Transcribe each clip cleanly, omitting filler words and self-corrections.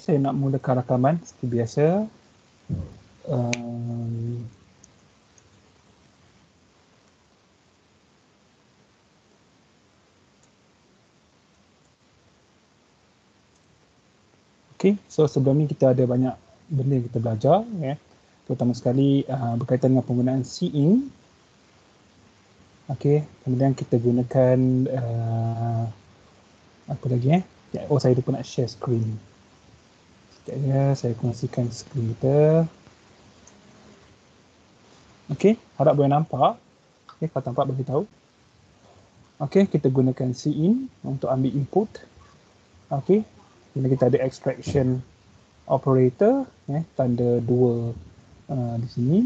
saya nak mulakan rakaman seperti biasa. Um, Okay, so sebelum ni kita ada banyak benda yang kita belajar, ya. Terutama sekali berkaitan dengan penggunaan cin. Okay, kemudian kita gunakan apa lagi Oh, saya lupa nak share screen. Sekejap ya, saya kongsikan screen kita. Okay, harap boleh nampak. Okay, kalau nampak bagi tahu. Okay, kita gunakan cin untuk ambil input. Okay, bila kita ada extraction operator, tanda 2 di sini.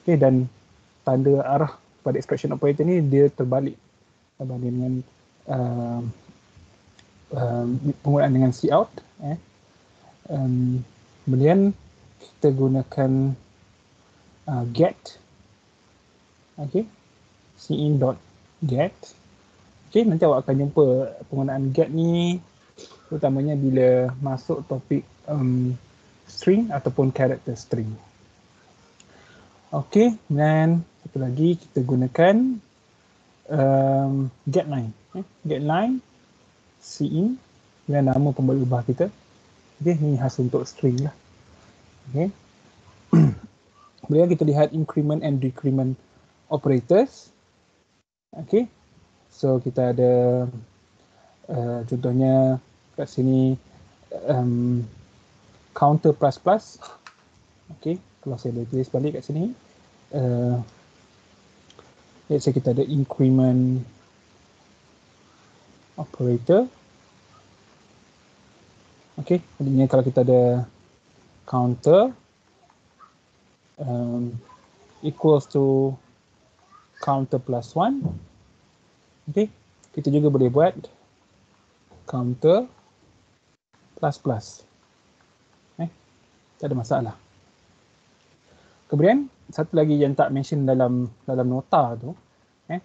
Okay, dan tanda arah pada extraction operator ni dia terbalik berbanding dengan penggunaan dengan cout. Kemudian kita gunakan get. Okay, cin.get. Okay, nanti awak akan jumpa penggunaan get ni terutamanya bila masuk topik string ataupun character string. Okay, dan satu lagi kita gunakan getLine. GetLine cin dan nama pembawa ubah kita. Okay, ini khas untuk string lah. Okay. Kemudian kita lihat increment and decrement operators. Okay, so kita ada contohnya kat sini counter plus plus. Okay, kalau saya boleh tulis balik kat sini, let's say kita ada increment operator. Okay, jadinya kalau kita ada counter equals to counter plus 1. Okay, kita juga boleh buat counter plus plus. Tak ada masalah. Kemudian satu lagi yang tak mention dalam nota tu,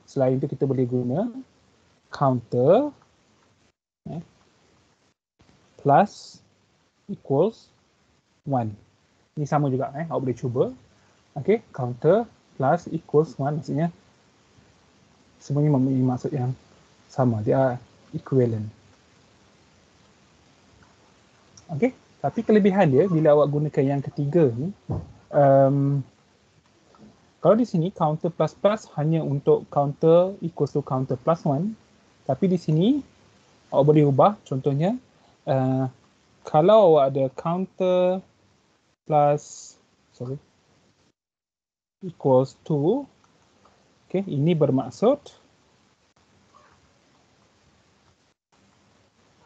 selain itu kita boleh guna counter plus equals 1. Ini sama juga, awak boleh cuba. Okay, counter plus equals 1 maksudnya semuanya mempunyai maksud yang sama, dia equivalent. Okay, tapi kelebihan dia bila awak gunakan yang ketiga ni, kalau di sini counter plus plus hanya untuk counter equals to counter plus 1, tapi di sini awak boleh ubah. Contohnya kalau awak ada counter plus equals to, okay, ini bermaksud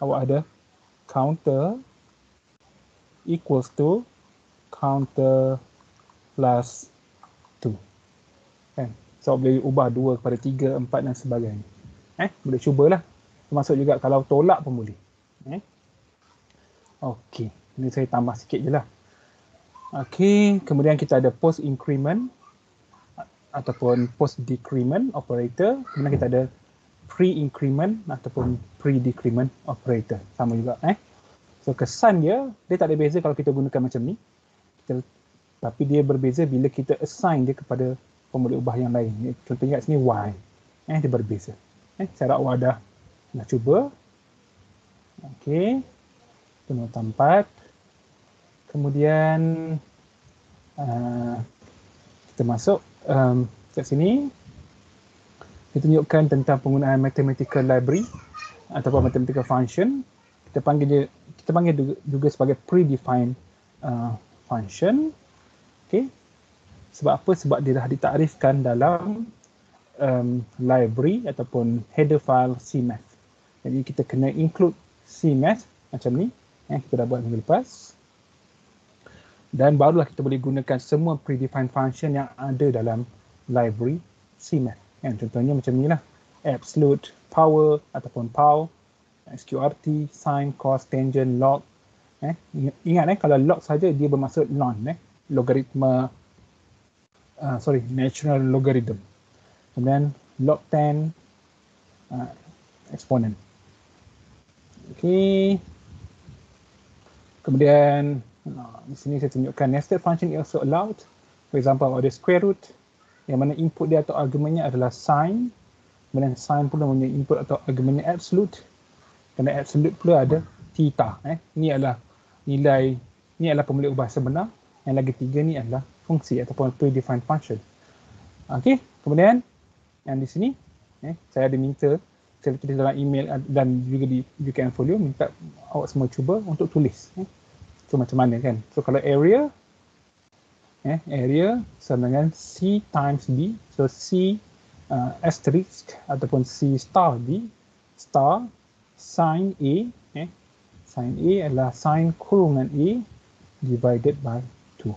awak ada counter equals to counter plus 2. Kan? So boleh ubah 2 kepada 3, 4 dan sebagainya. Boleh cubalah. Termasuk juga kalau tolak pun boleh. Okey, ini saya tambah sikit je lah. Okey, kemudian kita ada post increment ataupun post decrement operator. Kemudian kita ada pre-increment ataupun pre-decrement operator. Sama juga. So kesan dia tak ada beza kalau kita gunakan macam ni. Tapi dia berbeza bila kita assign dia kepada pemboleh ubah yang lain. Contohnya kat sini Y. Dia berbeza. Saya harap awak dah cuba. Okey. Itu nota 4. Kemudian kita masuk kat sini. Kita tunjukkan tentang penggunaan mathematical library ataupun mathematical function. Kita panggil juga sebagai predefined function. Okay. Sebab apa? Sebab dia dah ditakrifkan dalam library ataupun header file CMath. Jadi kita kena include CMath macam ni. Kita dah buat minggu lepas. Dan barulah kita boleh gunakan semua predefined function yang ada dalam library CMath. Contohnya macam ni lah. Absolute, power ataupun pow, sqrt, sine, cos, tangent, log. Ingat kalau log saja dia bermaksud non, logaritma, natural logarithm. Kemudian log 10, exponent. Okay. Kemudian di sini saya tunjukkan nested function is also allowed. For example, ada square root yang mana input dia atau argumennya adalah sign. Kemudian sign pula punya input atau argumennya absolute. Kerana absolute pula ada theta. Ini adalah nilai, ini adalah pemilik ubah sebenar. Yang lagi tiga ni adalah fungsi ataupun predefined function. Okey, kemudian yang di sini saya ada minta, saya tulis dalam email dan juga di UKM Folio, minta awak semua cuba untuk tulis. So macam mana kan? So kalau area, area sama dengan C times B. So C asterisk ataupun C star B star sin A. Sin A adalah sin kurungan A divided by 2.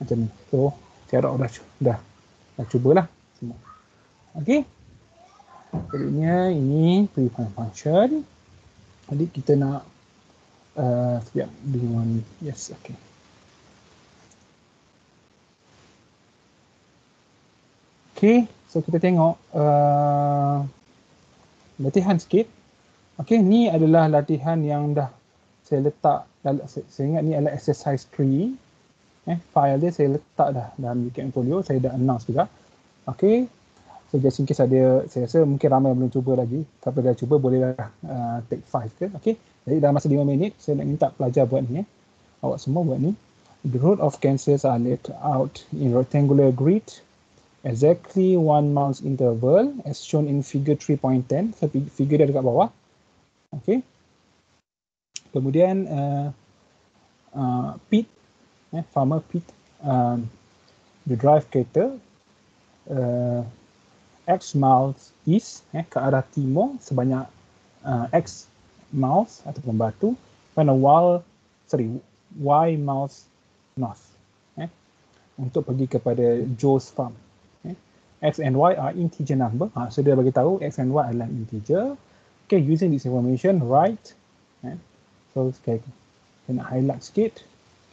Macam ni. So saya harap dah cubalah semua. Okey. Jadinya ini predefined function. Jadi kita nak sekejap dengan yes, okey. Okey, so kita tengok latihan sikit. Okey, ni adalah latihan yang dah saya letak, saya ingat ni adalah exercise 3. File dia saya letak dah dalam UKM Folio, saya dah announce juga. Okey, so just in case ada, saya rasa mungkin ramai yang belum cuba lagi. Kalau dah cuba bolehlah take 5 ke. Okey, jadi dalam masa 5 minit saya nak minta pelajar buat ni. Awak semua buat ni. The root of cancers are laid out in rectangular grid exactly 1 mouse interval as shown in figure 3.10. So figure dia dekat bawah. Okey. Kemudian pit, farmer pit, the drive kereta X miles east, ke arah timur sebanyak X miles ataupun batu, and Y miles north, untuk pergi kepada Joe's farm. X and Y are integer number. So dia bagi tahu X and Y adalah integer. Okay, using this information, write. So kita nak highlight sikit.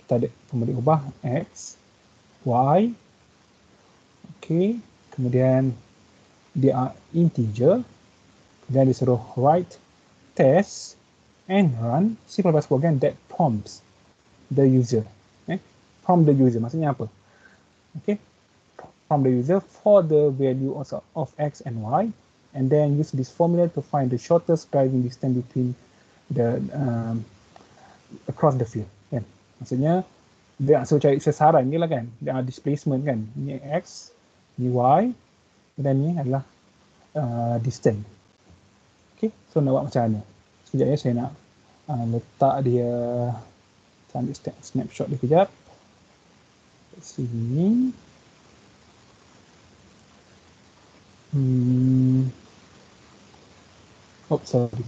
Kita ada pemilik ubah X, Y. Okay, kemudian dia are integer. Kemudian disuruh write test and run C++ program that prompts the user. Prompt the user maksudnya apa? Okay, prompt the user for the value of X and Y, and then use this formula to find the shortest driving distance between the across the field. Maksudnya dia cari sasaran ni lah kan, dia displacement kan, ini X, ini Y, dan ni adalah distance. Okay, so nak buat macam mana? Sekejap ya, saya nak letak dia, saya ambil snapshot dia kejap. Sini. Oh, sorry.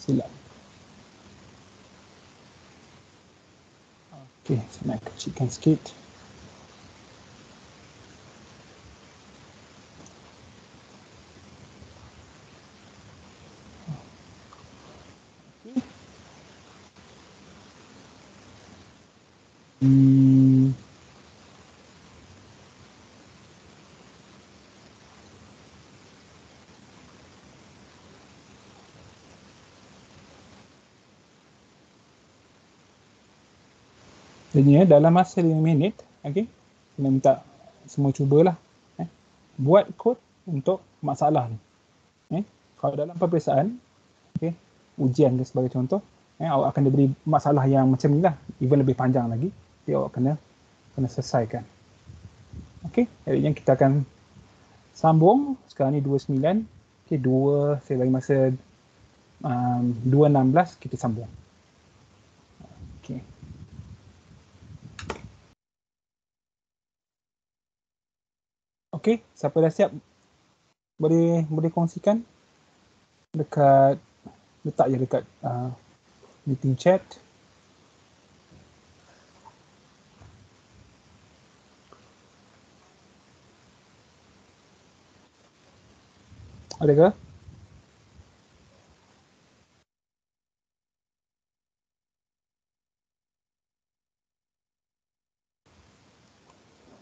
Silap. Okey, saya nak kecilkan sikit. Jadi dalam masa 5 minit, okey, saya minta semua cubalah buat kod untuk masalah ni. Kalau dalam peperiksaan, okey, ujian sebagai contoh, awak akan diberi masalah yang macam ni lah, even lebih panjang lagi. Jadi awak kena selesaikan. Okey, jadi yang kita akan sambung sekarang ni 29. Okey, saya bagi masa 2.16 kita sambung. Okey. Okey, siapa dah siap boleh kongsikan dekat, letak je dekat meeting chat. Ada ke?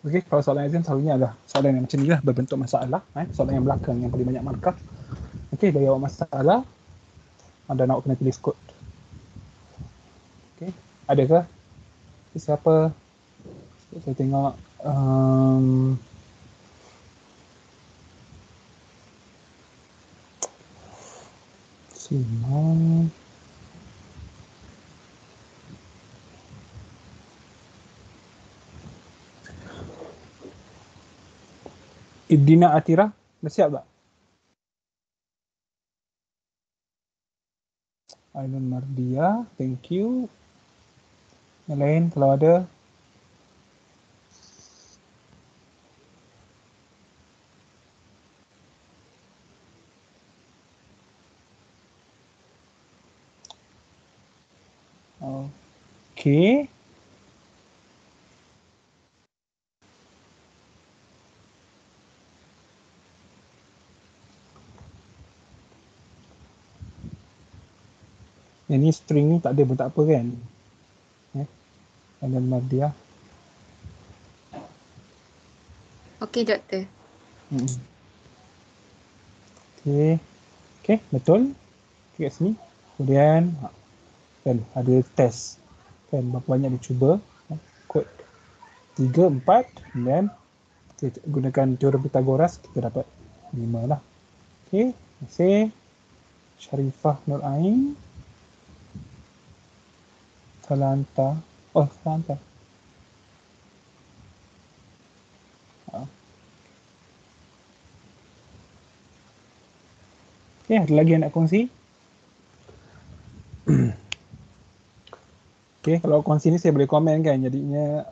Okey, kalau soalan exam selalunya adalah soalan yang macam ni lah, berbentuk masalah. Soalan yang belakang yang paling banyak markah. Okey, bagi awak masalah, dan awak kena tulis kod. Okey. Adakah? Siapa? Saya tengok. Simon. Idina Atira, dah siap tak? Ainun Mardia, thank you. Yang lain kalau ada. Okay. Yang ni string ni tak ada pun tak apa kan? Ainun Mardia. Okey, doktor. Okay. Okay, betul. Okay, kat sini. Kemudian, kan ada test. Kan, berapa banyak dicuba. Kod 3, 4. Kemudian, kita gunakan teorem Pythagoras, kita dapat 5 lah. Okay, terima kasih. Sharifah Nur Ain. Salanta. Oh, Salanta. Okay, ada lagi yang nak kongsi? Okay, kalau kongsi ni saya boleh komen kan, jadinya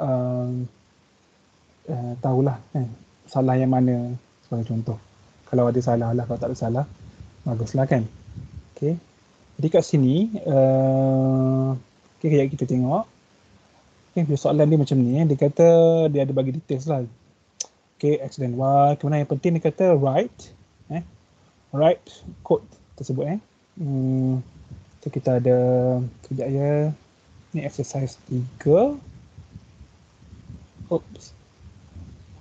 tahulah kan, salah yang mana sebagai contoh. Kalau ada salah lah, kalau tak ada salah, baguslah kan. Okay, jadi kat sini, okay, kejap kita tengok. Okay, soalan dia macam ni, dia kata dia ada bagi details lah. Okay, X dan Y, kemudian yang penting dia kata write code tersebut. So kita ada, kejap ya, ni exercise 3. Oops.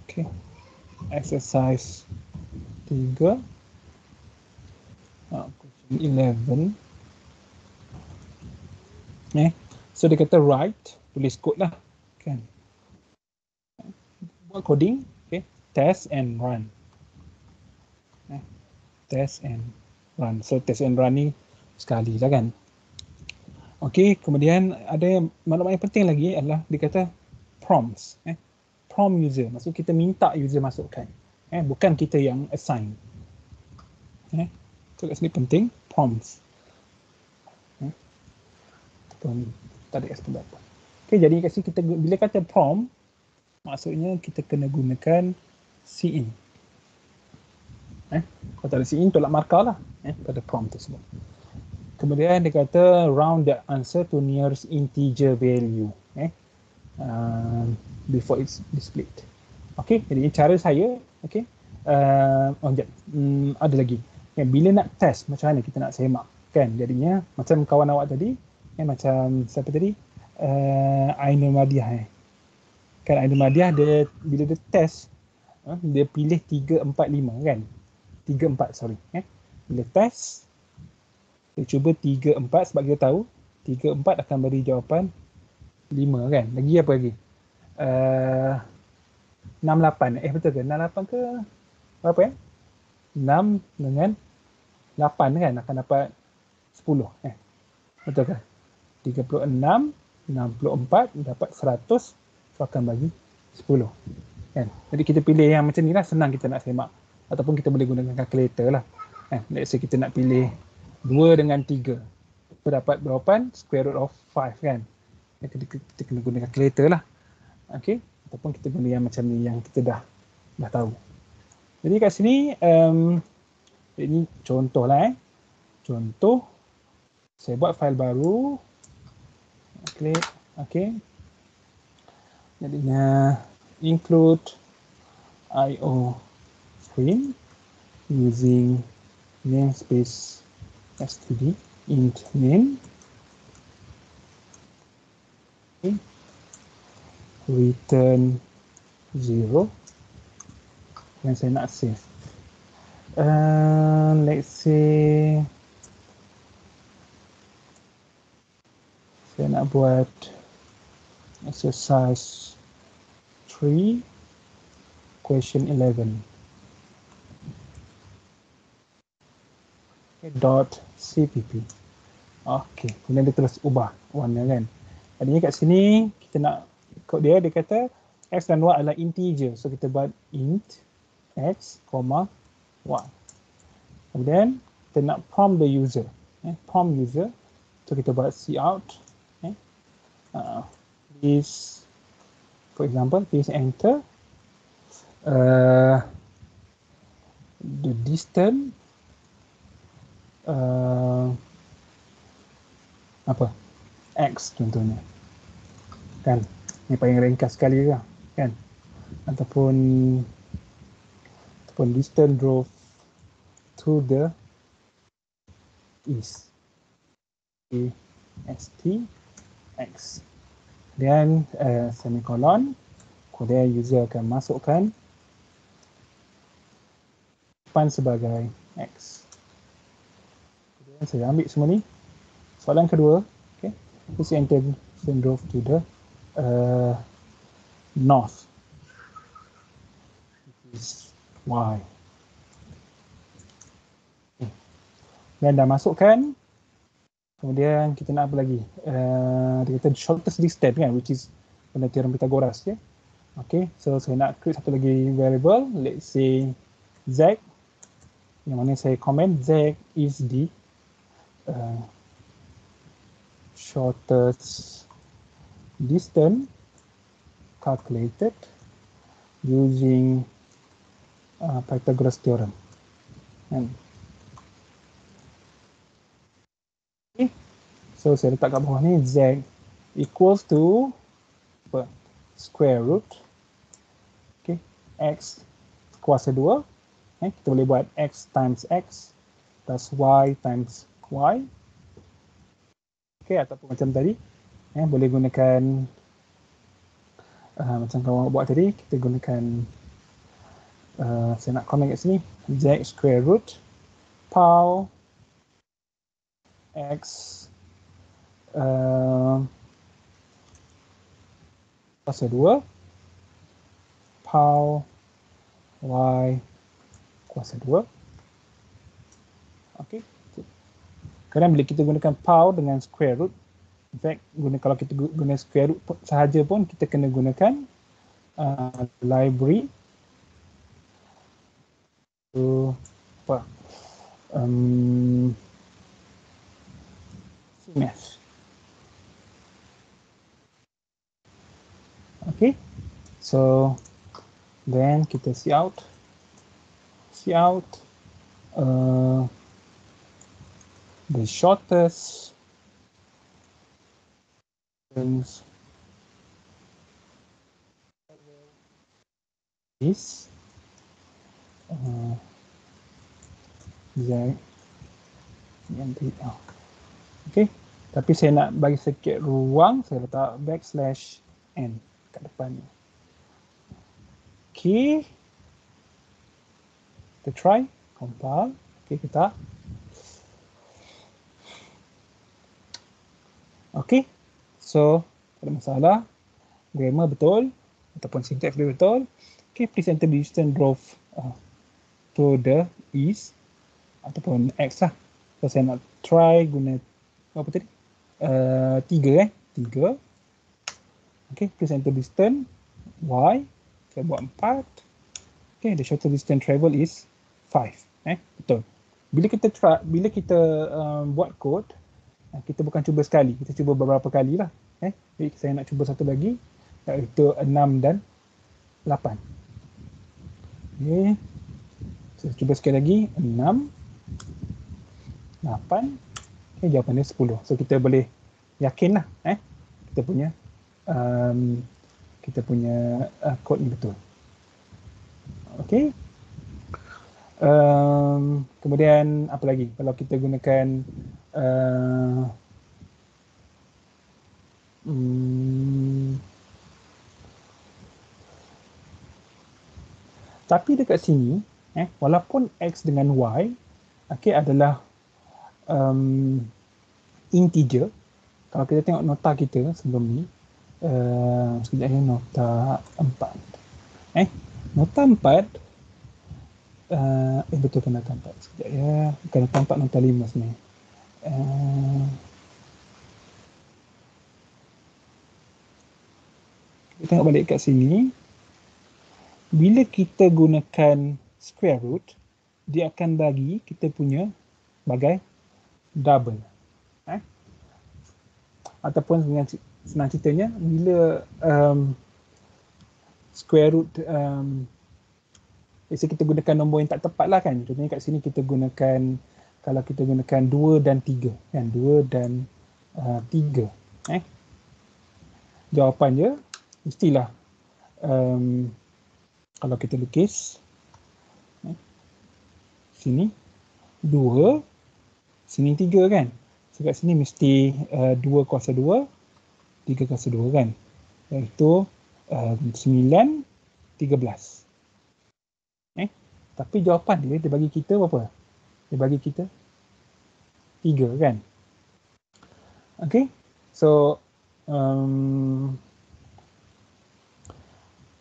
Okay, exercise 3. Question 11. So dia kata write, tulis kod lah kan. Buat coding, okay, test and run. Test and run. So test and run ni sekali lah kan. Okay, kemudian ada maklumat yang penting lagi adalah dia kata prompts. Prompt user, maksud kita minta user masukkan. Bukan kita yang assign. So kat sini penting, prompts. Tak ada pun apa. Okay, jadi kat sini kita, bila kata prompt, maksudnya kita kena gunakan cin. Kalau tak ada cin, tolak markah lah pada prompt tersebut. Kemudian dia kata round the answer to nearest integer value before it's displayed. Okay, jadi cara saya, okay, ada lagi. Bila nak test, macam mana kita nak semak kan, jadinya macam kawan awak tadi, macam siapa tadi, Ainul Madiah kan, Ainul Madiah dia bila dia test, dia pilih 3, 4, 5 kan, 3, 4 sorry. Bila test dia cuba 3, 4 sebab kita tahu 3, 4 akan beri jawapan 5 kan. Lagi apa lagi? 6, 8. Betul ke? 6, 8 ke? Berapa ya? 6 dengan 8 kan akan dapat 10. Betul ke? 36, 64 dapat 100, so akan bagi 10. Kan? Jadi kita pilih yang macam ni lah, senang kita nak semak. Ataupun kita boleh gunakan calculator lah. Let's say kita nak pilih 2 dengan 3. Kita dapat jawapan square root of 5 kan. Kita kena guna calculator lah. Okay? Ataupun kita guna yang macam ni yang kita dah tahu. Jadi kat sini, ini contoh lah. Contoh, saya buat file baru. Klik, okay. Jadinya include IO screen using namespace std int name, okay. Return 0 yang saya nak save. Let's say saya nak buat exercise 3, question 11. Okay, dot cpp. Okey, kemudian dia terus ubah warna kan. Tadinya kat sini kita nak kod dia kata x dan y adalah integer. So kita buat int x, y. Kemudian kita nak prompt the user. Prompt user. So kita buat cout. Please, for example, please enter the distance apa x contohnya kan, ni paling ringkas sekali lah kan, ataupun distance drove to the east, st x, dan semicolon, kemudian user akan masukkan depan sebagai x. Kemudian saya ambil semua ni. Soalan kedua, okay, please enter distance drove to the north, which is y. Okay. Dan dah masukkan. Kemudian kita nak apa lagi? Dia kata shortest distance kan, which is benda teorem Pythagoras ya. Okay, so saya nak create satu lagi variable, let's say z, yang mana saya comment z is the shortest distance calculated using Pythagoras theorem. And okay. So saya letak kat bawah ni z equals to apa? Square root, okay, x kuasa 2. Kita boleh buat x times x plus y times y. Okay, ataupun macam tadi, boleh gunakan macam kawan buat tadi, kita gunakan saya nak comment kat sini, z square root pow x kuasa 2 pow y kuasa 2. Okey. Kadang bila kita gunakan pow dengan square root, in fact kalau kita guna square root sahaja pun kita kena gunakan library to apa? CMath. Okay, so then kita cout the shortest is z. Okay, tapi saya nak bagi sedikit ruang, saya letak backslash n kat depan ni. Okay, kita try, compile. Okay, kita. Okay, so ada masalah, grammar betul ataupun syntax dia betul. Okay, please enter the distance drove to the east ataupun x lah. So saya nak try guna apa tadi? 3 3. Okay, please enter distance y. Saya buat 4. Okay, the shortest distance travel is 5. Betul. Bila kita buat kod, kita bukan cuba sekali, kita cuba beberapa kali lah. Jadi saya nak cuba satu lagi, iaitu 6 dan 8. Okay. Saya cuba sekali lagi, 6, 8. Okay, jawapan dia 10. So kita boleh yakin lah, kita punya kod ni betul. Okay. Kemudian apa lagi? Kalau kita gunakan tapi dekat sini, walaupun x dengan y, okay, adalah integer. Kalau kita tengok nota kita sebelum ni, Sekejap ya, nota 4. Nota 4, betul kan nota 4. Sekejap ya, bukan nota 4, nota 5 sebenarnya. Kita tengok balik kat sini. Bila kita gunakan square root, dia akan bagi kita punya bagai double. Ataupun dengan senang ceritanya, bila square root, biasa kita gunakan nombor yang tak tepat lah kan. Contohnya kat sini kita gunakan, kalau kita gunakan 2 dan 3 kan, 2 dan 3. Jawapan dia mestilah kalau kita lukis sini 2, sini 3 kan. So kat sini mesti 2 kuasa 2, 3 kuasa 2 kan. Iaitu 9, 13. Tapi jawapan dia bagi kita berapa? Dia bagi kita 3 kan. Okay. So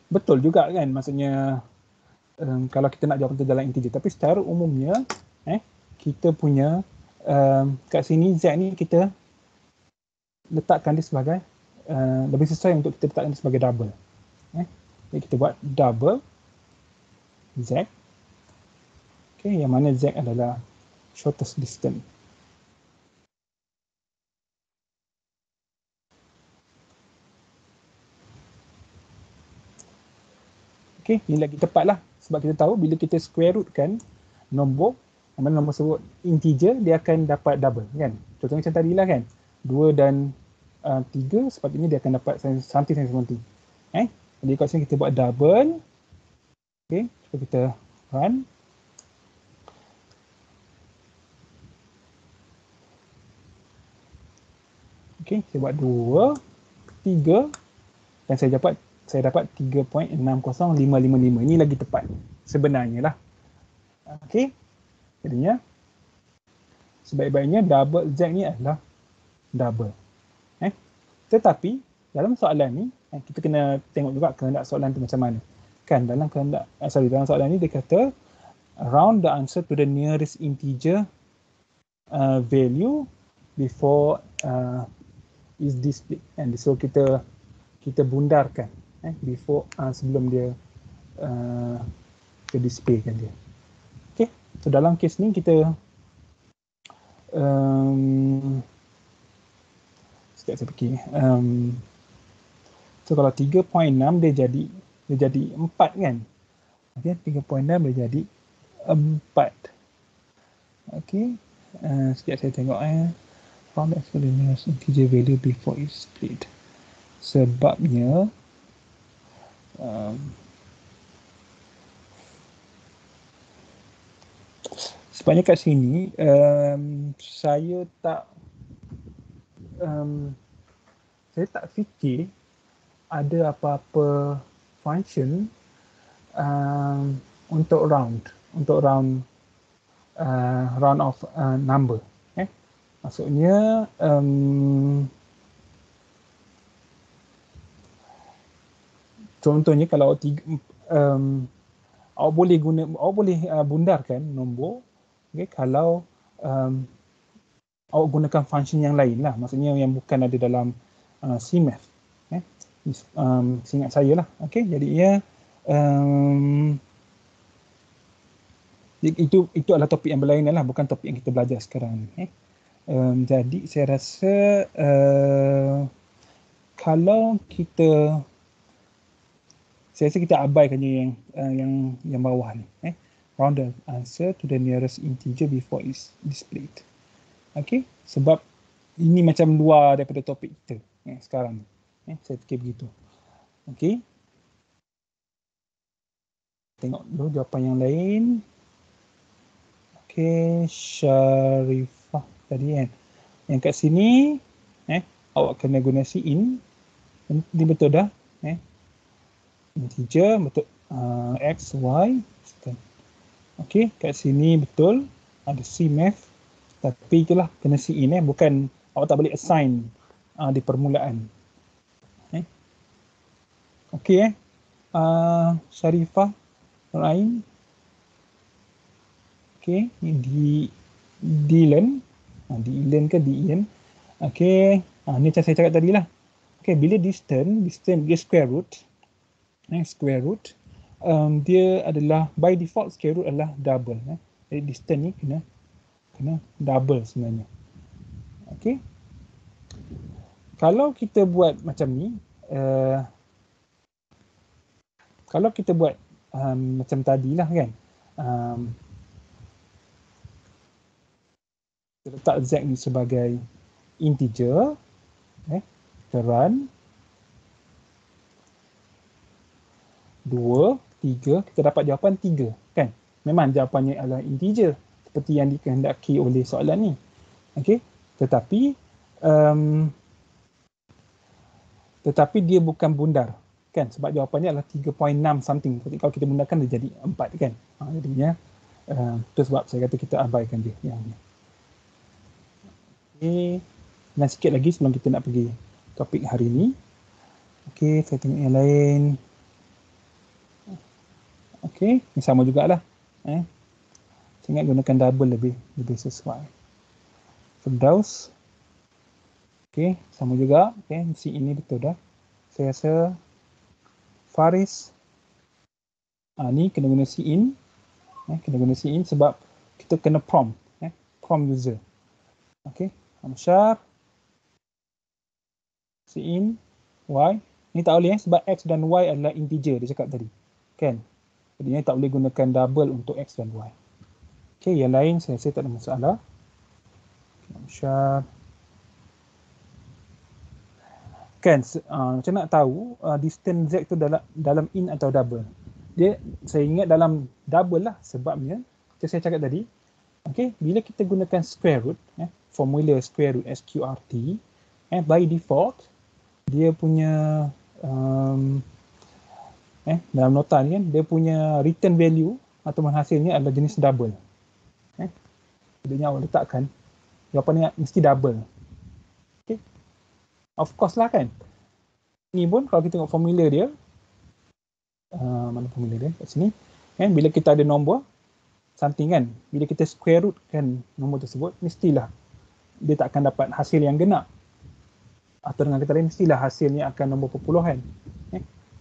betul juga kan, maksudnya kalau kita nak jawab tentang dalam integer, tapi secara umumnya kita punya kat sini Z ni kita letakkan dia sebagai lebih sesuai untuk kita letakkan dia sebagai double. Jadi kita buat double Z. Okay, yang mana Z adalah shortest distance. Okay, ini lagi tepat lah. Sebab kita tahu bila kita square root kan nombor, mana nombor sebut integer, dia akan dapat double kan. Contohnya macam tadi lah kan, 2 dan 3, sepatutnya dia akan dapat something. Jadi kat sini kita buat double. Okay, so kita run. Okay, saya buat 2, 3 dan saya dapat 3.60555. Ini lagi tepat sebenarnya lah. Okay, jadinya sebaik-baiknya double Z ni adalah double. Tetapi dalam soalan ni kita kena tengok juga kehendak soalan tu macam mana. Kan dalam dalam soalan ni dia kata round the answer to the nearest integer value before is displayed. And so kita bundarkan before sebelum dia displaykan dia. Okay, so dalam kes ni kita sekejap saya fikir. So kalau 3.6 dia jadi 4 kan. Okay, 3.6 dia jadi 4. Okay, sekejap saya tengok found the nearest integer value before it's split. Sebabnya kat sini saya tak fikir ada apa-apa function untuk round of number. Maksudnya contohnya kalau awak boleh bundarkan nombor, okay, kalau awak gunakan function yang lain lah, maksudnya yang bukan ada dalam CMath. Seingat saya lah. Okay, jadinya itu adalah topik yang berlainan lah, bukan topik yang kita belajar sekarang ni. Jadi saya rasa kalau kita abaikan yang bawah ni, round the answer to the nearest integer before is displayed. Okay, sebab ini macam luar daripada topik kita sekarang ni. Saya fikir begitu. Okay, tengok dulu jawapan yang lain. Okay, Sharifah tadi kan. Yang kat sini awak kena guna in. Ini betul dah. Integer betul, x, y. Okay, kat sini betul ada CMath. Tapi itulah kena in, bukan awak tak boleh assign di permulaan. Okey Sharifah Rain. Okey, ni Dylan. Dylan ke Dian. Okey, ni macam saya cakap tadi lah. Okey, bila distance dia square root. Square root. Dia adalah by default square root adalah double. Jadi distance ni kena double sebenarnya. Okey. Kalau kita buat macam ni, kalau kita buat macam tadilah kan, kita letak z ni sebagai integer, kita run 2, 3, kita dapat jawapan 3 kan. Memang jawapannya adalah integer seperti yang dikehendaki oleh soalan ni. Okey, tetapi dia bukan bundar kan, sebab jawapannya adalah 3.6 something. Jadi kalau kita bundarkan dia jadi 4 kan. Jadinya itu sebab saya kata kita abaikan dia yang ni. Okey, dan sikit lagi sebelum kita nak pergi topik hari ni. Okey, saya tengok yang lain. Okey, ni sama jugalah. Saya ingat gunakan double lebih sesuai. Firdaus. Okey, sama juga. Okey, si ini betul dah. Saya rasa Faris. Ni kena guna cin. Kena guna cin sebab kita kena prompt. Prompt user. Okey, Amsyar. Cin. Y. Ni tak boleh sebab X dan Y adalah integer dia cakap tadi. Kan? Jadi tak boleh gunakan double untuk X dan Y. Okey, yang lain saya rasa tak ada masalah. Amsyar. Kan, macam nak tahu distance Z tu dalam in atau double. Saya ingat dalam double lah sebabnya, macam saya cakap tadi, okay, bila kita gunakan square root, formula square root SQRT, by default, dia punya, dalam nota ni kan, dia punya return value ataupun hasilnya adalah jenis double. Jadi awak letakkan, jawapannya mesti double. Of course lah kan. Ni pun kalau kita tengok formula dia, mana formula dia kat sini, bila kita ada nombor something kan, bila kita square root kan nombor tersebut, mestilah dia tak akan dapat hasil yang genap, atau dengan kata lain mestilah hasilnya akan nombor perpuluhan.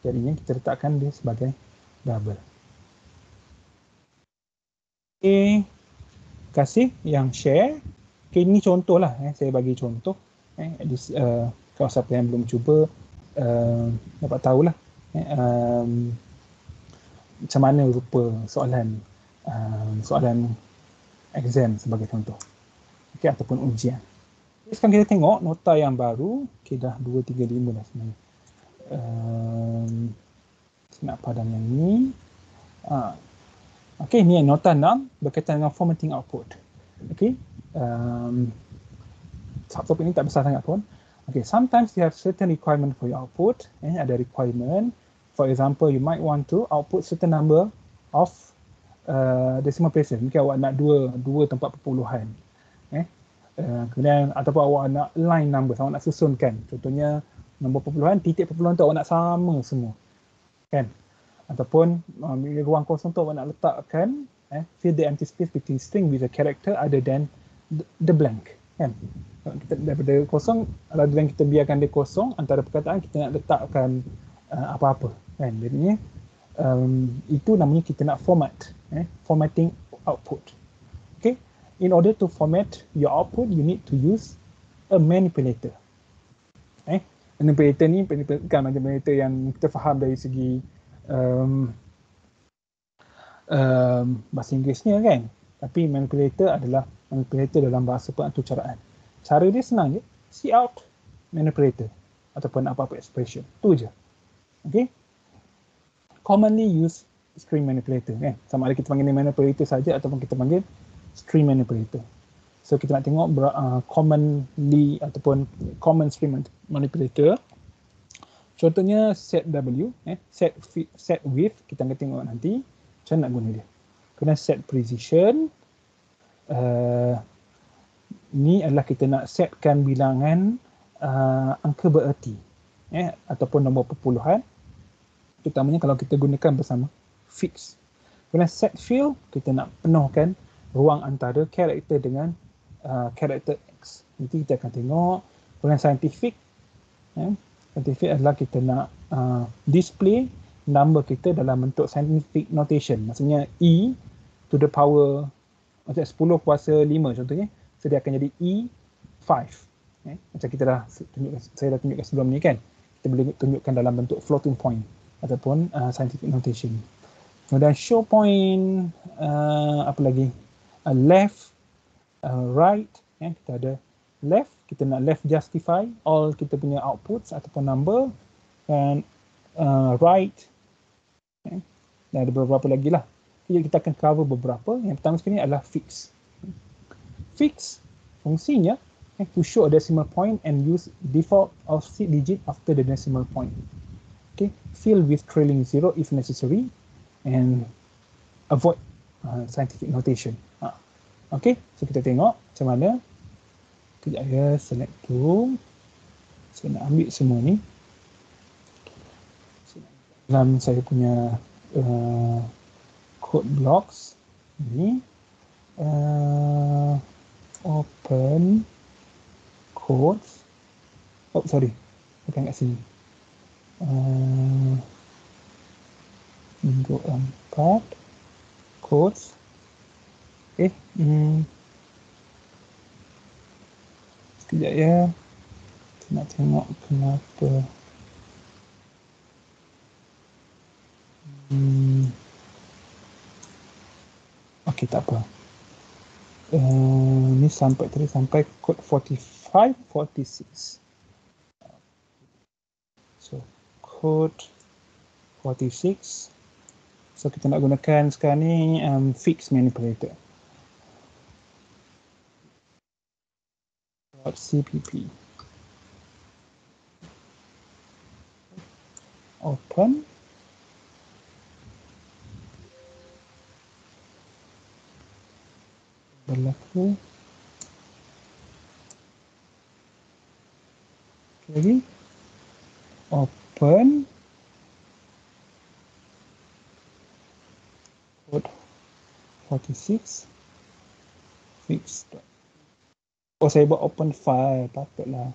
Jadinya kita letakkan dia sebagai double. Okay, terima kasih yang share. Okay, ini contoh lah, saya bagi contoh. Kalau siapa yang belum cuba dapat tahulah macam mana rupa soalan exam sebagai contoh, okay, ataupun ujian. Sekarang kita tengok nota yang baru. Okay, dah 2, 3, 5 dah sebenarnya. Saya nak padam yang ni. Okay, ni nota 6 berkaitan dengan formatting output. Okay, topik ni tak besar sangat pun. Okay, sometimes you have certain requirement for your output. Ada requirement. For example, you might want to output certain number of decimal places. Mungkin awak nak dua tempat perpuluhan. Kemudian ataupun awak nak line number, awak nak susunkan. Contohnya nombor perpuluhan, titik perpuluhan tu awak nak sama semua. Kan? Ataupun ruang kosong tu awak nak letakkan fill the empty space between string with a character other than the blank. Kan? Kita daripada kosong, lalu dengan kita biarkan dia kosong, antara perkataan kita nak letakkan apa-apa kan. Jadinya itu namanya kita nak format, formatting output. Okay, in order to format your output, you need to use a manipulator. Manipulator ni bukan manipulator yang kita faham dari segi bahasa Inggerisnya kan, tapi manipulator adalah manipulator dalam bahasa pengatucaraan. Cara dia senang je, cout manipulator ataupun apa-apa expression, tu je. Okay, commonly use string manipulator kan, sama ada kita panggil manipulator saja ataupun kita panggil string manipulator. So kita nak tengok commonly ataupun common string manipulator. Contohnya set W, set width, kita akan tengok nanti macam nak guna dia. Kemudian set precision, ni adalah kita nak setkan bilangan angka bererti, ataupun nombor perpuluhan. terutamanya kalau kita gunakan bersama fix. Kemudian set field, kita nak penuhkan ruang antara karakter dengan karakter X. Nanti kita akan tengok. Kemudian scientific, scientific adalah kita nak display number kita dalam bentuk scientific notation. Maksudnya E to the power, maksudnya 10 kuasa 5 contohnya. So dia akan jadi E5. Macam kita dah tunjukkan, saya dah tunjukkan sebelum ni kan. Kita boleh tunjukkan dalam bentuk floating point ataupun scientific notation. Kemudian show point, apa lagi? Left, right, kita ada left, kita nak left justify all kita punya outputs ataupun number, dan right, dan ada beberapa lagi lah. Jadi kita akan cover beberapa. Yang pertama sekali adalah fix. Fix, fungsinya to show a decimal point and use default offset digit after the decimal point. Okay, fill with trailing zero if necessary, and avoid scientific notation. Okay, so kita tengok macam mana. Kejap ya, select tu. Saya nak ambil semua ni. Dalam saya punya code blocks ni, open codes. Oh sorry, bukan kat sini. Minggu 4 codes. Sekejap ya, kita nak tengok kenapa. Okey, tak apa. Ni sampai tadi sampai code 45, 46. So code 46. So kita nak gunakan sekarang ni fix manipulator. .cpp. Open. Berlaku. Lagi. Open. Code 46. Fix. Oh, saya buat open file, patutlah.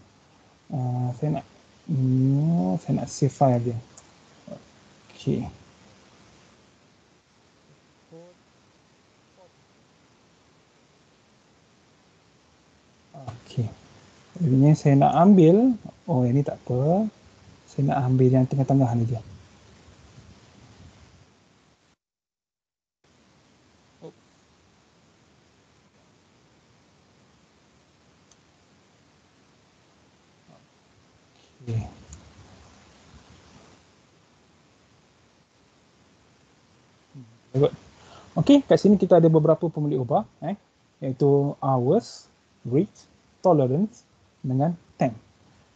Saya nak save file dia. Okey. Okey. Jadi saya nak ambil, yang ni tak apa. Saya nak ambil yang tengah-tengah ni je. Okey, kat sini kita ada beberapa pemilih ubah, iaitu hours, rate, tolerance dengan temp.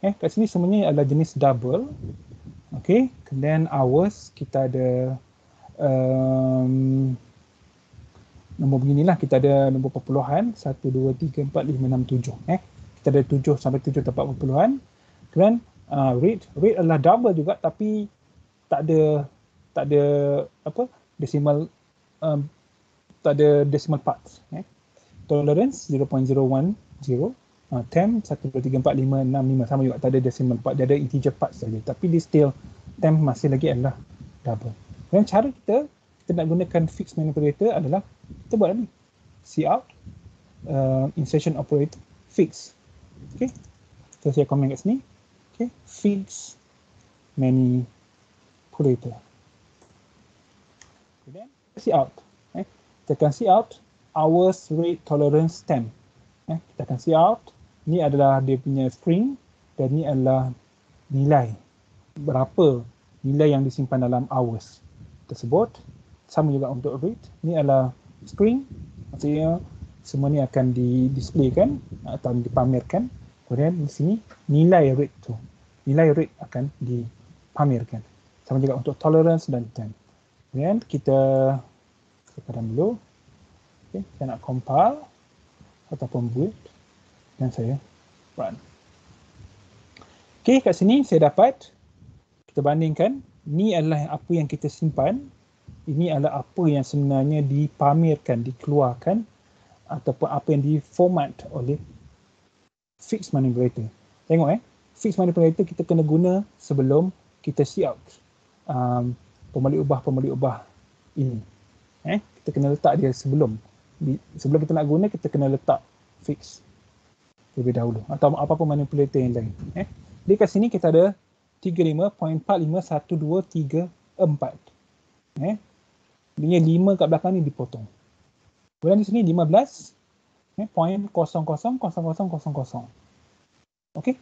Kat sini semuanya adalah jenis double. Okey, kemudian hours kita ada nombor beginilah, kita ada nombor perpuluhan 1 2 3 4 5 6 7. Kita ada 7 sampai 7 tempat perpuluhan. Kemudian rate adalah double juga, tapi tak ada apa decimal, tak ada decimal parts. Tolerance 0.010, temp 1 2 3 4 5 6 5 sama juga, tak ada decimal part, dia ada integer parts saja, tapi dia still temp masih lagi adalah double. Dan cara kita nak gunakan fix manipulator adalah kita buat ni, cout insertion operator fix. Okey, so saya komen kat sini. Okey, fix manipulator. Kemudian cout, kita akan cout hours, rate, tolerance, temp. Kita akan cout, ni adalah dia punya string dan ni adalah nilai, berapa nilai yang disimpan dalam hours tersebut. Sama juga untuk rate, ni adalah string, maksudnya semua ni akan di-displaykan atau dipamerkan. Kemudian di sini nilai rate tu, nilai rate akan dipamerkan. Sama juga untuk tolerance dan temp. Kemudian kita padam dulu. Okay, saya nak compile ataupun build dan saya run. Okay, kat sini saya dapat, kita bandingkan Ni adalah apa yang kita simpan. Ini adalah apa yang sebenarnya dipamerkan, dikeluarkan ataupun apa yang diformat oleh fixed manipulator. Tengok fixed manipulator kita kena guna sebelum kita see out pembalik ubah ini. Kita kena letak dia sebelum kita nak guna, kita kena letak fix terlebih dahulu atau apa-apa manipulator yang lain. Di kat sini kita ada 35.451234. Dia 5 kat belakang ni dipotong. Kemudian di sini 15.000000. Okey.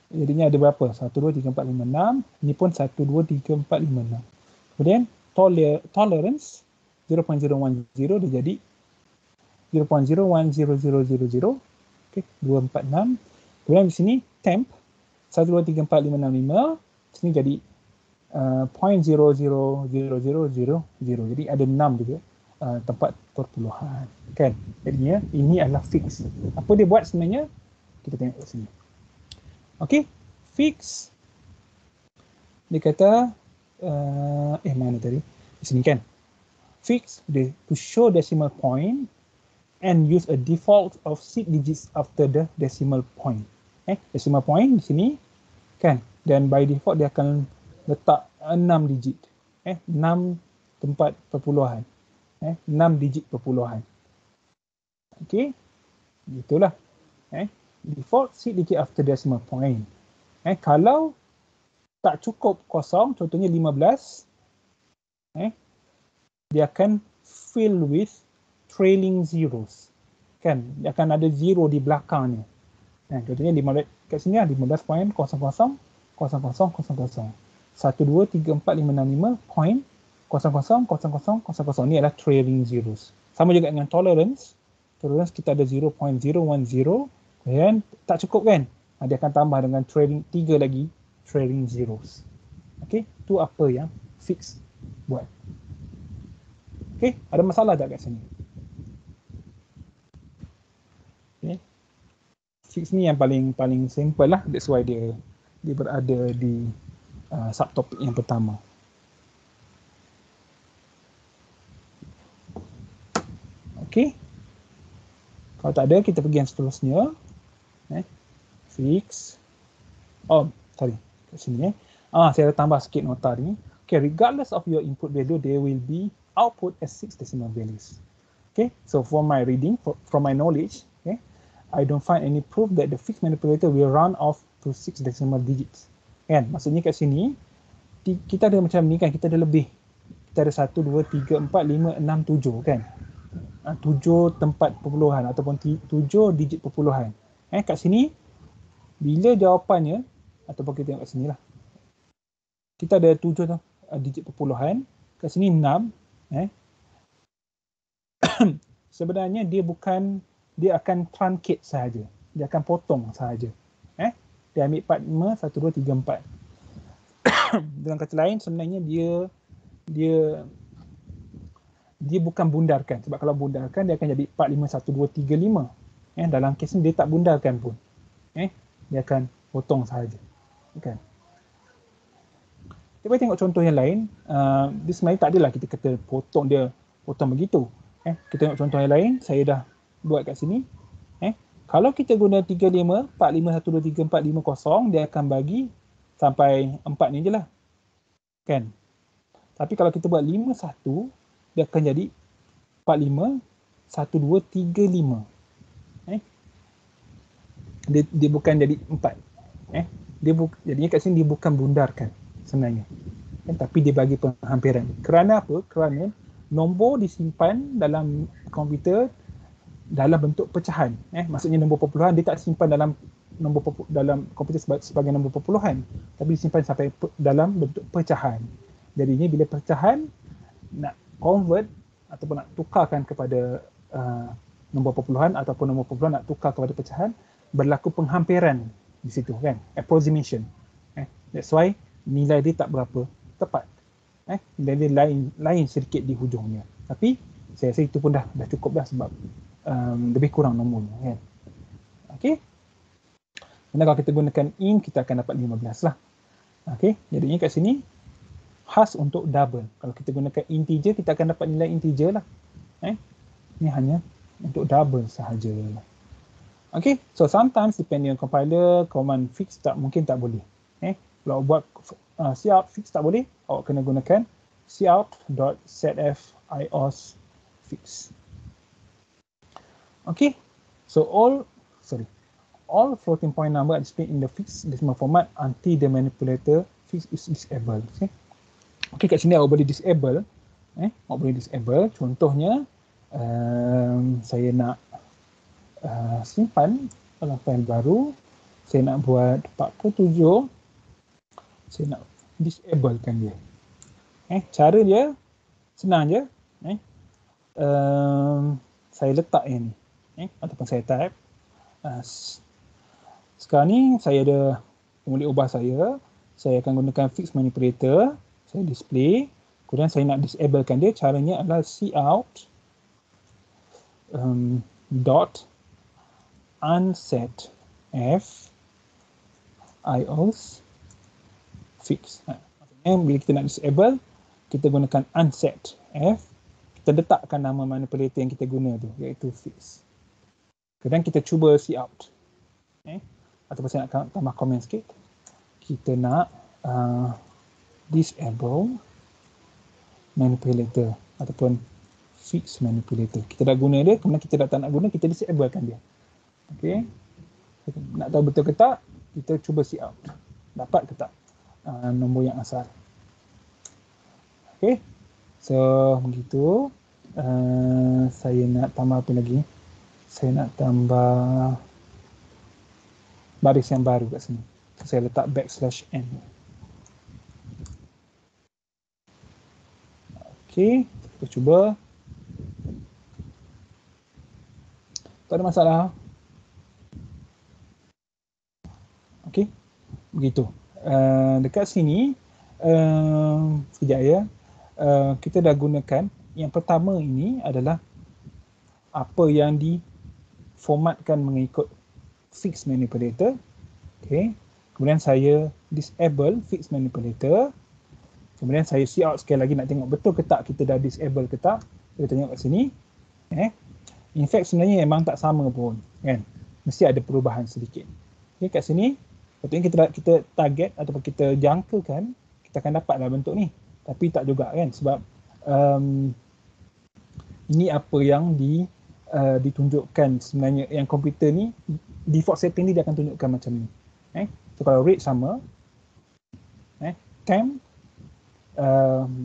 Jadinya ada berapa? 1 2 3 4 5 6. Ini pun 1 2 3 4 5 6. Kemudian tolerance 0.010 dia jadi 0.010000. Okey, 246. Kemudian di sini temp 1 2 3 4 5 6 5. Sini jadi 0.000000. Jadi ada 6 juga tempat perpuluhan, kan? Jadinya ini adalah fix. Apa dia buat sebenarnya? Kita tengok kat sini. Okey, fix. Dia kata mana tadi? Di sini kan. Fix to show decimal point and use a default of 6 digits after the decimal point. Decimal point di sini kan, dan by default dia akan letak 6 digit. 6 tempat perpuluhan. 6 digit perpuluhan. Okey. Itulah. Default 6 digit after decimal point. Kalau tak cukup kosong, contohnya 15, dia akan fill with trailing zeros. Kan? Dia akan ada zero di belakangnya. Contohnya 15 kat sini 15.000000. 1 2 3 4 5 6 5 point 000000. Ni adalah trailing zeros. Sama juga dengan tolerance. Tolerance kita ada 0.010. Dan tak cukup kan? Dia akan tambah dengan trailing 3 lagi trailing zeros. Okey, tu apa yang fix buat. Okey, ada masalah tak kat sini? Okey. Fix ni yang paling simple lah. That's why dia berada di subtopik yang pertama. Okey. Kalau tak ada, kita pergi yang seterusnya. Fix. Sorry. Kat sini saya ada tambah sikit nota ni. Okay, regardless of your input value, there will be output as 6 decimal values. Okay, so from my reading, from my knowledge, I don't find any proof that the fixed manipulator will run off to 6 decimal digits. Kan? Maksudnya kat sini, kita ada macam ni kan, kita ada lebih. Kita ada 1, 2, 3, 4, 5, 6, 7 kan. 7 tempat perpuluhan ataupun 7 digit perpuluhan. Kat sini, bila jawapannya, ataupun kita tengok kat sini lah. Kita ada 7 digit perpuluhan. Kat sini 6. Sebenarnya dia akan truncate sahaja. Dia akan potong sahaja. Dia ambil part 5, 1, 2, 3, 4. Dengan kata lain, sebenarnya dia bukan bundarkan. Sebab kalau bundarkan, dia akan jadi part 5, 1, 2, 3, 5. Dalam kes ni, dia tak bundarkan pun. Dia akan potong sahaja. Okay. Kita boleh tengok contoh yang lain. Dia sebenarnya tak adalah kita kata potong begitu. Kita tengok contoh yang lain. Saya dah buat kat sini. Kalau kita guna 35, 45, 1, 2, 3, 4, 5, 0, dia akan bagi sampai 4 ni je lah. Kan? Tapi kalau kita buat 5, 1, dia akan jadi 45, 1, 2, 3, 5. Dia bukan jadi 4. Jadinya kat sini dia bukan bundarkan sebenarnya. Tapi dia bagi penghampiran. Kerana apa? Kerana nombor disimpan dalam komputer dalam bentuk pecahan. Maksudnya nombor perpuluhan dia tak simpan dalam komputer sebagai nombor perpuluhan, tapi disimpan sampai dalam bentuk pecahan. Jadinya bila pecahan nak convert ataupun nak tukarkan kepada nombor perpuluhan ataupun nombor perpuluhan nak tukar kepada pecahan, berlaku penghampiran di situ kan, approximation. That's why nilai dia tak berapa tepat. Nilai dia lain sedikit di hujungnya. Tapi saya rasa itu pun dah cukup dah sebab lebih kurang nomornya kan. Okey. Dan kalau kita gunakan in, kita akan dapat 15 lah. Okey, jadinya kat sini khas untuk double. Kalau kita gunakan integer, kita akan dapat nilai integer lah. Ini hanya untuk double sahaja. Okay, so sometimes depending on compiler, command fix mungkin tak boleh. Kalau buat cout fix tak boleh, awak kena gunakan cout.setf ios fix. Okay, so all floating point number are displayed in the fixed decimal format until the manipulator fix is disabled. Okay, kat sini awak boleh disable. Awak boleh disable. Contohnya, saya nak simpan dalam file baru. Saya nak buat 47. Saya nak disablekan dia. Cara dia senang je. Saya letak yang ni. Ataupun saya type. Sekarang ni saya ada pemulih ubah saya. Saya akan gunakan fixed manipulator. Saya display. Kemudian saya nak disablekan dia. Caranya adalah cout dot unset f ios fix. Maksudnya bila kita nak disable, kita gunakan unset f. Kita letakkan nama manipulator yang kita guna tu, iaitu fix. Kemudian kita cuba cout. Ataupun saya nak tambah komen sikit. Kita nak disable manipulator ataupun fix manipulator. Kita dah guna dia, kemudian kita dah tak nak guna, kita disablekan dia. Okay. Nak tahu betul ke tak, kita cuba cout. Dapat ke tak nombor yang asal. Okay. So, begitu. Saya nak tambah apa lagi? Saya nak tambah baris yang baru kat sini. Saya letak \n. Okay, kita cuba. Tak ada masalah. Okay, begitu. Dekat sini, sekejap ya. Kita dah gunakan. Yang pertama ini adalah apa yang diformatkan mengikut fixed manipulator. Okay. Kemudian saya disable fixed manipulator. Kemudian saya cout sekali lagi nak tengok betul ke tak kita dah disable ke tak. Kita tengok kat sini. In fact sebenarnya memang tak sama pun, kan. Mesti ada perubahan sedikit. Okay, kat sini patutnya kita target ataupun kita jangkakan kita akan dapatlah bentuk ni. Tapi tak juga, kan, sebab ini apa yang ditunjukkan sebenarnya. Yang komputer ni default setting ni dia akan tunjukkan macam ni. So kalau rate sama, time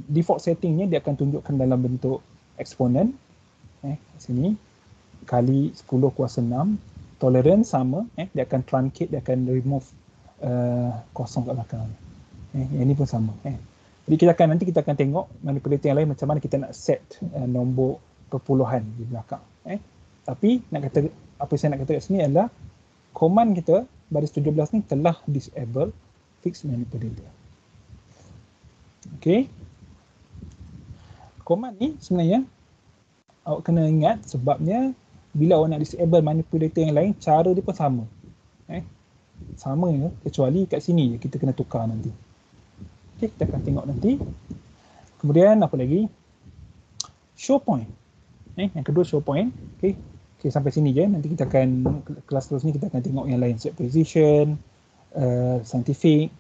default settingnya dia akan tunjukkan dalam bentuk eksponen. Sini kali 10 kuasa 6. Tolerance sama, dia akan truncate, dia akan remove kosong kat belakang. Yang ni pun sama. Jadi nanti kita akan tengok manipulator yang lain macam mana kita nak set nombor perpuluhan di belakang. Tapi apa saya nak kata kat sini adalah command kita baris 17 ni telah disable fixed manipulator. Okay. Command ni sebenarnya awak kena ingat sebabnya bila awak nak disable manipulator yang lain, cara dia pun sama. Sama ya, kecuali kat sini je kita kena tukar nanti. Okay, kita akan tengok nanti. Kemudian apa lagi? Show point. Yang kedua show point. Okay, sampai sini je. Nanti kita akan, kelas terus ni kita akan tengok yang lain. Set position, scientific,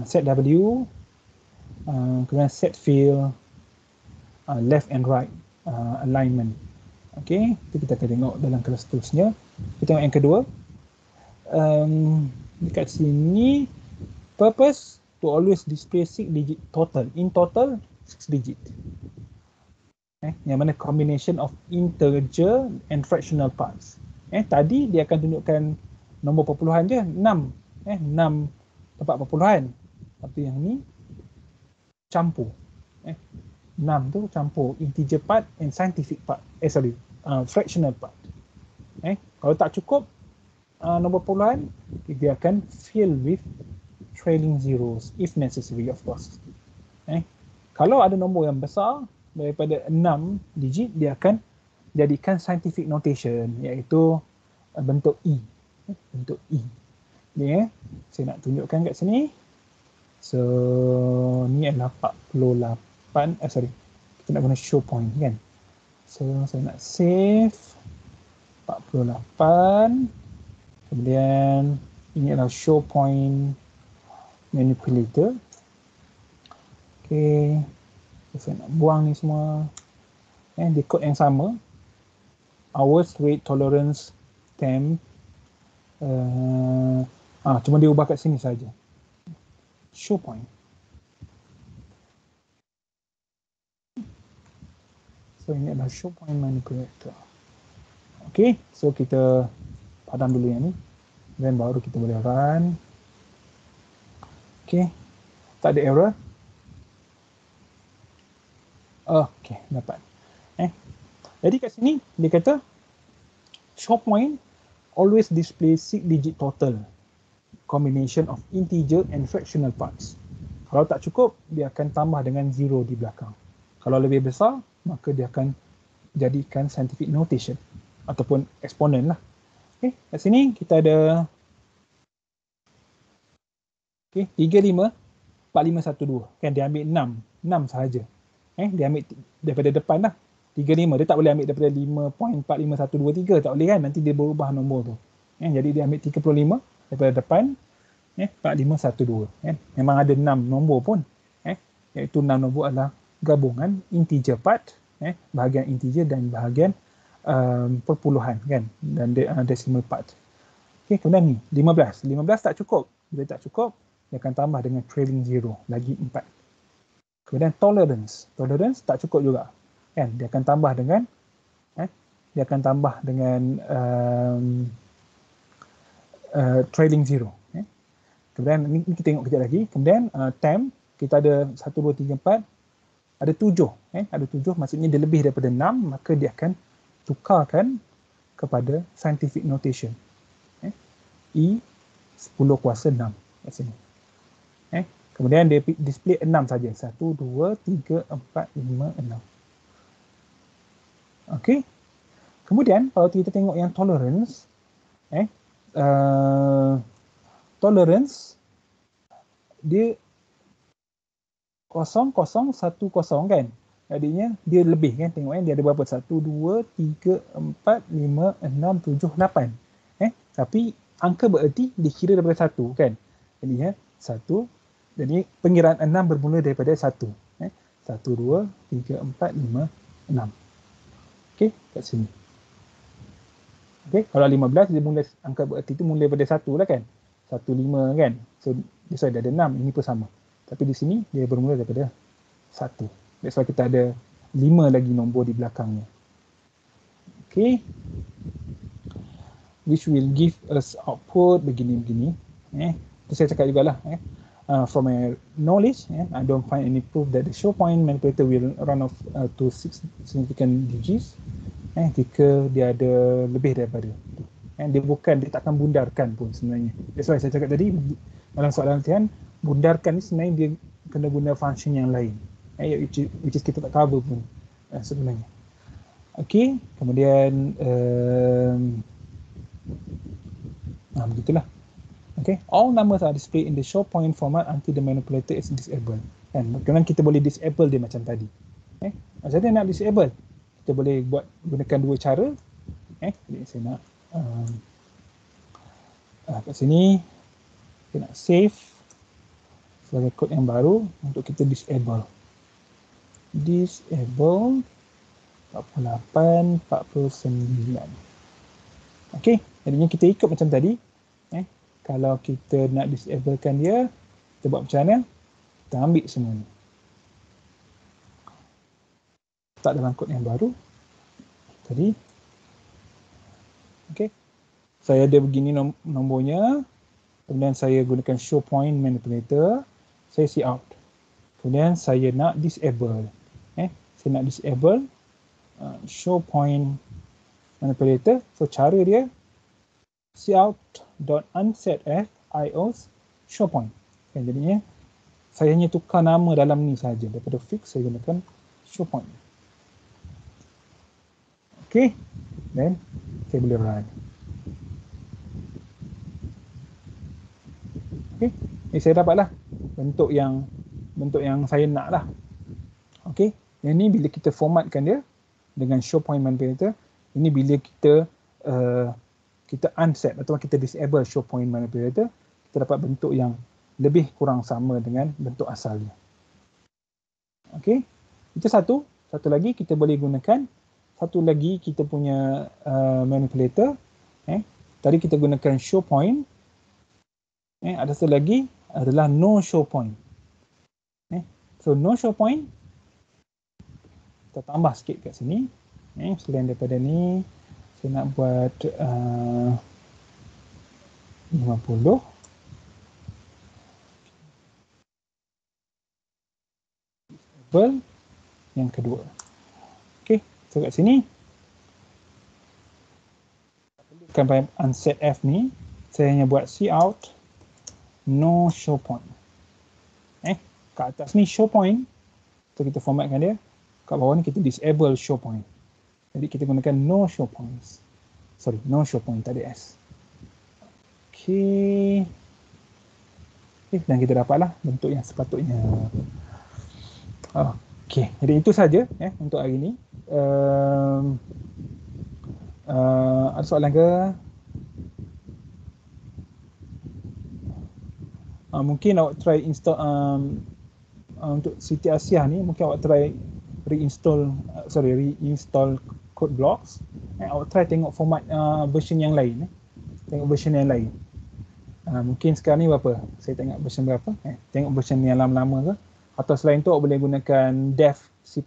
set W, kemudian set field, left and right alignment. Okay, itu kita akan tengok dalam kelas terusnya. Kita tengok yang kedua. Dekat sini, purpose to always display 6 digit total. In total, 6 digit. Yang mana combination of integer and fractional parts. Tadi dia akan tunjukkan nombor perpuluhan je, 6. 6 tempat perpuluhan. Tapi yang ni campur. 6 tu campur integer part and scientific part. Fractional part. Kalau tak cukup nombor perpuluhan, dia akan fill with trailing zeros if necessary, of course. Kalau ada nombor yang besar daripada 6 digit, dia akan jadikan scientific notation, iaitu bentuk E. Bentuk E. Ni saya nak tunjukkan kat sini. So ni adalah 48, sorry, kita nak guna show point kan. So saya nak save 48, kemudian ini adalah show point manipulator. Okay, saya nak buang ni semua. Di kod yang sama, hours, rate, tolerance, temp, cuma dia ubah kat sini saja. Show point. So ini adalah show point manipulator. Okay, so kita padam dulu yang ni, dan baru kita boleh run. Okay, tak ada error. Okay, dapat. Jadi kat sini dia kata show point always display 6 digit total combination of integer and fractional parts. Kalau tak cukup, dia akan tambah dengan 0 di belakang. Kalau lebih besar, maka dia akan jadikan scientific notation ataupun exponent lah. Okay, kat sini kita ada 35, 4512. Kan dia ambil 6 sahaja. Dia ambil daripada depan lah. 35, dia tak boleh ambil daripada 5.45123, tak boleh kan, nanti dia berubah nombor tu. Jadi dia ambil 35 daripada depan, 4512. Memang ada 6 nombor pun, iaitu 6 nombor adalah gabungan integer part, bahagian integer dan bahagian perpuluhan kan, dan decimal part. Okay, kemudian ni 15 tak cukup. Bila tak cukup, dia akan tambah dengan trailing zero lagi 4. Kemudian tolerance tak cukup juga. Kan, dia akan tambah dengan trailing zero. Kemudian ni kita tengok kejap lagi. Kemudian temp kita ada 1 2 3 4, ada 7. Ada 7, maksudnya dia lebih daripada 6, maka dia akan tukarkan kepada scientific notation. E 10 kuasa 6 kat sini. Kemudian dia display 6 saja. 1 2 3 4 5 6. Okey. Kemudian kalau kita tengok yang tolerance, tolerance dia 0010 kan. Jadinya dia lebih kan, tengok dia ada berapa? 1 2 3 4 5 6 7 8. Tapi angka bererti dikira daripada 1 kan. Jadinya 1, jadi pengiraan 6 bermula daripada 1. 1 2 3 4 5 6. Okey, kat sini. Okey, kalau 15 dia mula angka bererti itu mula daripada 1 lah kan. 1 5 kan. So dia ada 6, ini pun sama. Tapi di sini dia bermula daripada 1. That's why kita ada 5 lagi nombor di belakangnya. Okey. Which will give us output begini-begini. Itu saya cakap jugalah. From my knowledge, I don't find any proof that the show point manipulator will run off to 6 significant digits jika dia ada lebih daripada itu. Dia takkan bundarkan pun sebenarnya. That's why saya cakap tadi dalam soalan latihan, bundarkan ni sebenarnya dia kena guna function yang lain, which is kita tak cover pun sebenarnya. Okey, kemudian begitulah. Okay, all numbers are displayed in the show point format until the manipulator is disabled. Kan, kemudian kita boleh disable dia macam tadi. Macam mana nak disable? Kita boleh gunakan dua cara. Jadi saya nak kat sini kita nak save sebagai kod yang baru untuk kita disable. Disable 48 49. Okay, jadinya kita ikut macam tadi. Kalau kita nak disablekan dia, kita buat macam mana? Kita ambil semua ni. Letak dalam kod yang baru. Tadi. Okay. Saya ada begini nombornya. Kemudian saya gunakan show point manipulator. Saya see out. Kemudian saya nak disable. Saya nak disable show point manipulator. So cara dia, cout.unsetF iOS show point. Jadinya saya hanya tukar nama dalam ni saja, daripada fix saya gunakan show point. Okay, then saya boleh run. Okay, ini saya dapatlah bentuk yang saya nak lah. Okey, yang ni bila kita formatkan dia dengan show point manipulator, ini bila kita unset atau kita disable show point manipulator, kita dapat bentuk yang lebih kurang sama dengan bentuk asalnya. Okey, itu satu lagi kita boleh gunakan, satu lagi kita punya manipulator. Tadi kita gunakan show point. Ada satu lagi adalah no show point. So no show point, kita tambah sikit kat sini. Selain daripada ni, saya nak buat 50. Yang kedua. Okey, so kat sini kan unset F ni, saya hanya buat cout no show point. Kat atas ni show point, so kita formatkan dia. Kat bawah ni kita disable show point. Jadi kita gunakan no show points. No show point, tak ada S. Okey. Dan kita dapatlah bentuk yang sepatutnya. Okey, jadi itu saja untuk hari ini. Ada soalan ke? Mungkin awak try install untuk Siti Asiyah ni, mungkin awak try reinstall code blocks. Awak try tengok format version yang lain. Mungkin sekarang ni berapa? Saya tengok version berapa? Tengok version yang lama-lama ke? Atau selain tu awak boleh gunakan dev C++.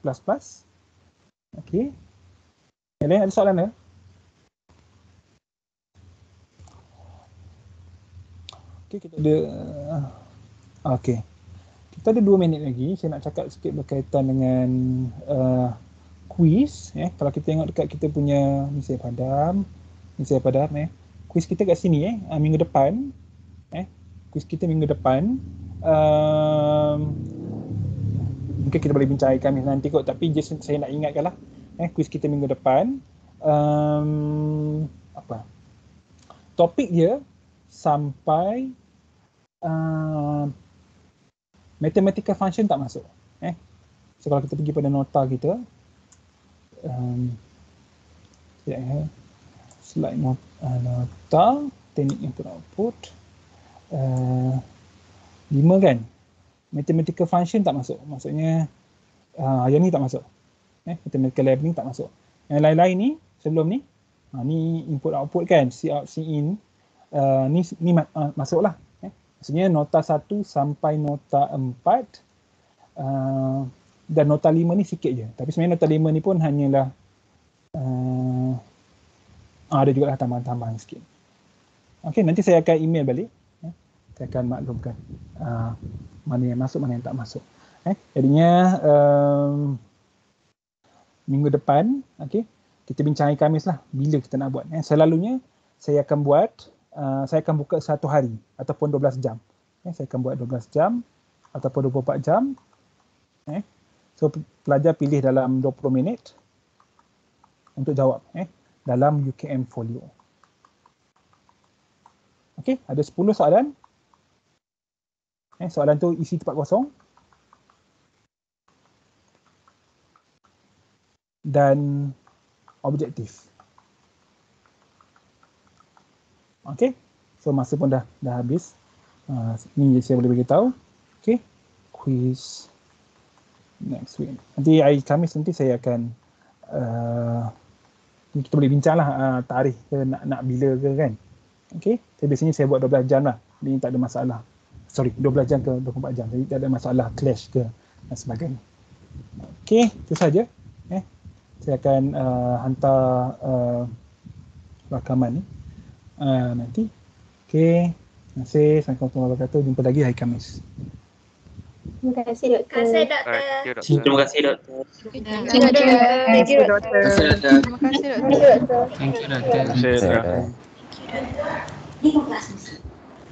Okey. Yang lain ada soalan ke? Okey, kita ada kita ada 2 minit lagi. Saya nak cakap sikit berkaitan dengan quiz. Kalau kita tengok dekat kita punya ni saya padam. Quiz kita kat sini minggu depan. Quiz kita minggu depan. Mungkin kita boleh bincang kami nanti kot, tapi just saya nak ingatkanlah quiz kita minggu depan. Topik dia sampai mathematical function tak masuk. So kalau kita pergi pada nota kita, slide nota, teknik input output, 5 kan? Mathematical function tak masuk. Maksudnya yang ni tak masuk. Mathematical labeling tak masuk. Yang lain-lain ni sebelum ni, ni input output kan, C out, C in, ni masuklah. Maksudnya nota 1 sampai nota 4 dan nota 5 ni sikit je. Tapi sebenarnya nota 5 ni pun hanyalah ada juga lah tambahan-tambahan sikit. Okey, nanti saya akan email balik. Saya akan maklumkan mana yang masuk, mana yang tak masuk. Jadinya minggu depan, kita bincang hari Khamis lah bila kita nak buat. Selalunya saya akan buat, saya akan buka 1 hari ataupun 12 jam. Saya akan buat 12 jam ataupun 24 jam. So pelajar pilih dalam 20 minit untuk jawab dalam UKM Folio. Okey, ada 10 soalan. Soalan tu isi tempat kosong. Dan objektif. Okey. So masa pun dah habis. Ni saya boleh beritahu. Okey. Quiz next week. Nanti hari Khamis nanti saya akan kita boleh bincang lah tarikh ke nak bila ke kan. Okey. Biasanya saya buat 12 jam lah. Ini tak ada masalah. 12 jam ke 24 jam. Jadi tak ada masalah clash ke dan sebagainya. Okey, itu saja. Saya akan hantar rakaman ni nanti. Okey. Terima kasih. Assalamualaikum warahmatullahi wabarakatuh. Jumpa lagi hari Khamis. Terima kasih, Doktor. Terima kasih, Doktor. Terima kasih, Doktor. Terima kasih, Doktor. Thank you, Doktor. Terima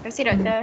kasih, Doktor.